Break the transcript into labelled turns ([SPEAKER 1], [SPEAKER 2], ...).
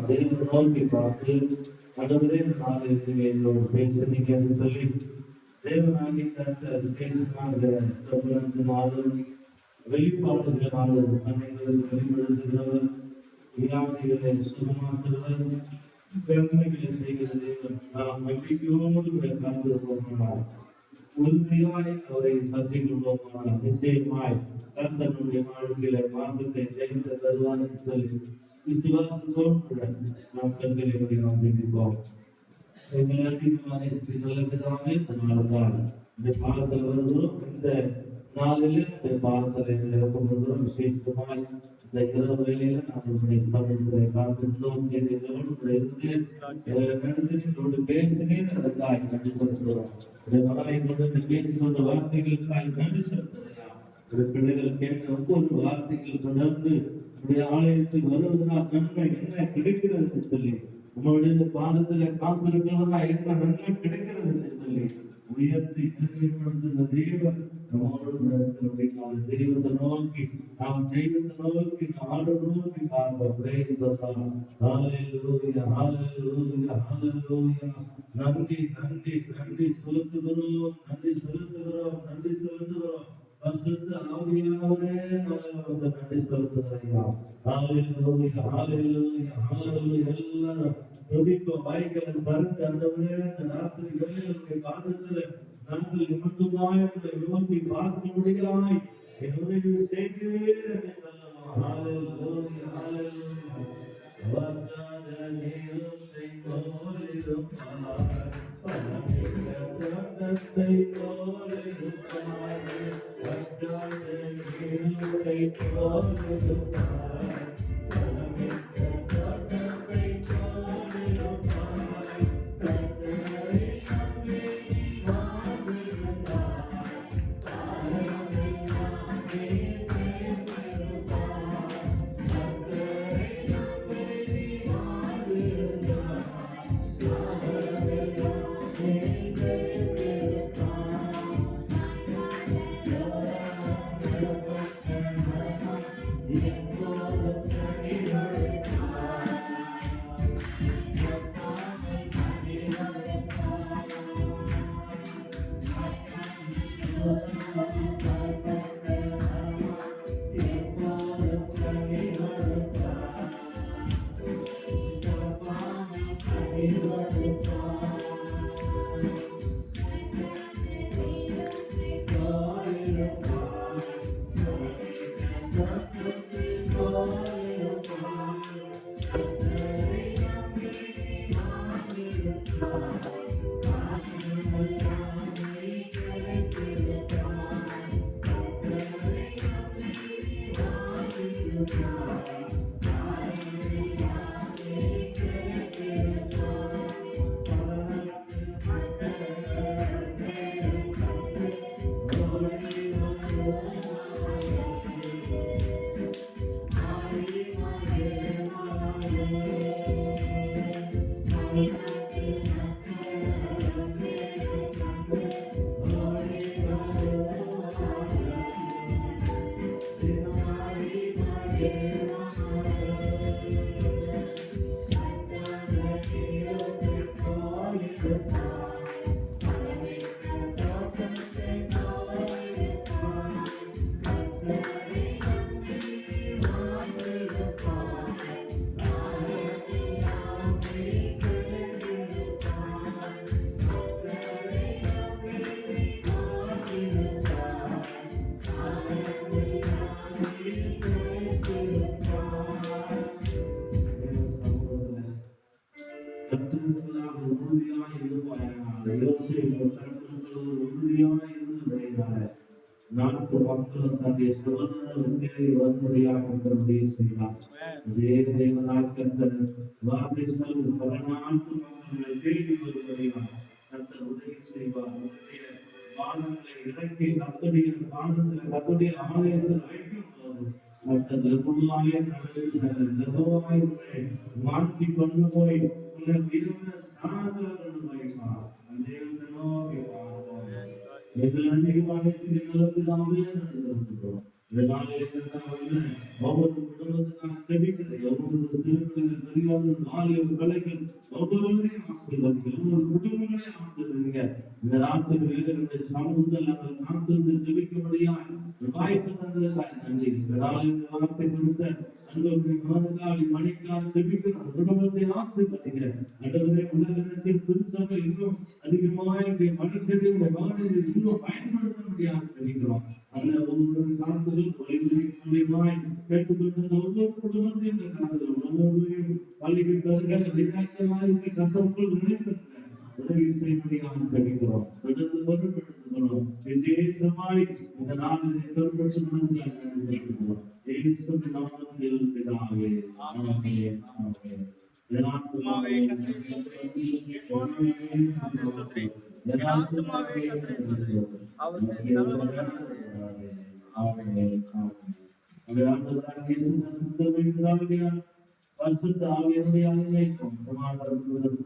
[SPEAKER 1] தெய்வ நோக்கி பார்த்து கடவுளே நாளைக்கு எங்களோட பேசுறீங்க என்று சொல்லி தேவனாகி விசேஷமாக வெளிப்பாடுகளால் அனைவருக்கு வெளிப்படுத்துகிறவர், வியாதிகளை சுகமாக்குகிறவர், பெருமைகளை செய்கிறது. நாம் நம்பிக்கையோடு கலந்து போகலாம். உறுதியாய் அவரை சந்திக் கொள்வோமானால் நிச்சயமாய் தன்னுடைய வாழ்க்கையில மாற்றத்தை செய்து தருவார் என்று சொல்லி விசுவாசத்தோடு நாம் கண்களை நாம் தெரிவிப்போம். அதனால்தான் இந்த பாடத்தில் வருகிறோம். இந்த நாளில் இந்த பாடத்தை நிரப்புகிறோம். விசேஷமாய் இந்த இரவு வேளையில நம்மளுடைய சமூகத்தை காத்திருந்தோம். பேசினேன் அதற்காக நன்றி செலுத்துகிறோம். இந்த மகளை கொண்டு பேசிக்கொண்ட வார்த்தைகளுக்காக நன்றி செலுத்துகிறேன். ஒரு பிள்ளைகள் கேட்ட ஒவ்வொரு வார்த்தைகள் தொடர்ந்து ஆலயத்தில் வருவதனால் நன்மை என்ன கிடைக்கிறது என்று சொல்லி உங்களுடைய பாதத்துல காத்திருக்கிறதா என்ன நன்மை கிடைக்கிறது என்று சொல்லி உயர்த்தி தெய்வம் நம்மோடு தெய்வத்தை நோக்கி நாம் தெய்வத்தை நோக்கி ஆடு நோக்கி பார்ப்போம். நன்றி நன்றி நன்றி செலுத்துகிறோம், நன்றி செலுத்துகிறோம், நன்றி செலுத்துகிறோம். பரிசுத்த ஆவியானவரே நன்றி செலுத்துகிறோம். ஹalleluya ஹalleluya ஹalleluya. எல்லாரும் துதிப்போம். வாய்களை பறித்து ஆண்டவரே இந்த ராத்திரி வேளையிலே பாதத்திலே நாங்கள் நிமித்தமாய் உம்மை நோக்கி பார்க்க முடியாய் என்னுடைய செய்கிறீர் என்று சொல்லலாம். ஹalleluya ஹalleluya. வந்தாத நேரத்தை போலிருப்பாய், பரமிக்க தோட்டத்தை போலிருப்பாய், வந்தாத நேரத்தை போலிருப்பாய், பரமிக்க தோட்டத்தை போலிருப்பாய், கர்த்தரை நம்பி வாழ்ந்திருப்பாய், காலமெல்லாமே செழித்திருப்பாய், கர்த்தரை நம்பி வாழ்ந்திருப்பாய், காலமெல்லாமே நாட்டு மக்கள் தன்னுடைய சுதந்திரத்தை வரும்படியாக உதவி செய்தார். அதே தேவனால் கர்த்தர் வார்த்தை சொல்லி பல நாட்டு மக்களை தேடி வரும்படியாக கர்த்தர் உதவி செய்வார். பாதங்களை இறக்கி கர்த்தருடைய பாதத்தில் கர்த்தருடைய ஆலயத்தில் வைக்கும் போது மாற்றி கொண்டு போய் இருந்த ஸ்தானத்தில் கொண்டு போய்ப்பார். எதில் அதிகமாக நிலத்தில் அமைய நடந்திருக்கிறோம். இதனால ஒவ்வொரு குடும்பத்துக்கான செடிகளை ஒவ்வொரு சிறுவர்கள் பெரியோர்கள் வாலிபர் கலைகள் ஒவ்வொருவரையும் ஆசீர்வதிங்க, ஒவ்வொரு குடும்பங்களையும் ஆசீர்வதிங்க. இந்த ராத்திரி வேலைகளுடைய சமூகங்கள் நாங்கள் காத்திருந்து செபிக்கும்படியா வாய்ப்பு தந்ததற்காக நன்றி. இந்த நாளில் வார்த்தை கொடுத்த அன்புடைய மனதால் மணிக்கால் செபிக்கிறோம், குடும்பத்தை ஆசீர்வதிங்க. அடுத்தவரை உலகத்தில் திருச்சபை இன்னும் அதிகமாக மனுஷனுடைய வாழ்வில் இன்னும் பயன்படுத்த முடியாது செபிக்கிறோம். அல்ல ஒவ்வொரு காலத்திலும் மூலியமாய் கேட்டுக்கொண்ட ஒவ்வொரு குடும்பத்தையும் இந்த காலத்தில் ஒவ்வொருவரையும் பள்ளிகள் அதிகாரமாக கத்தருக்குள் நினைத்திருக்க உதவி செய்யும்படியாக செபிக்கிறோம். தொடர்ந்து பொருட்படுத்துகிறோம். விசேஷமாய் இந்த நாளில் பொருட்படுத்துகிறோம். இயேசுவின் நாமத்தில் பிதாவே. ஆமென். ஆமென். பரிசுத்த ஆவியானவருடைய அழைக்கும் சமாதானத்துடன்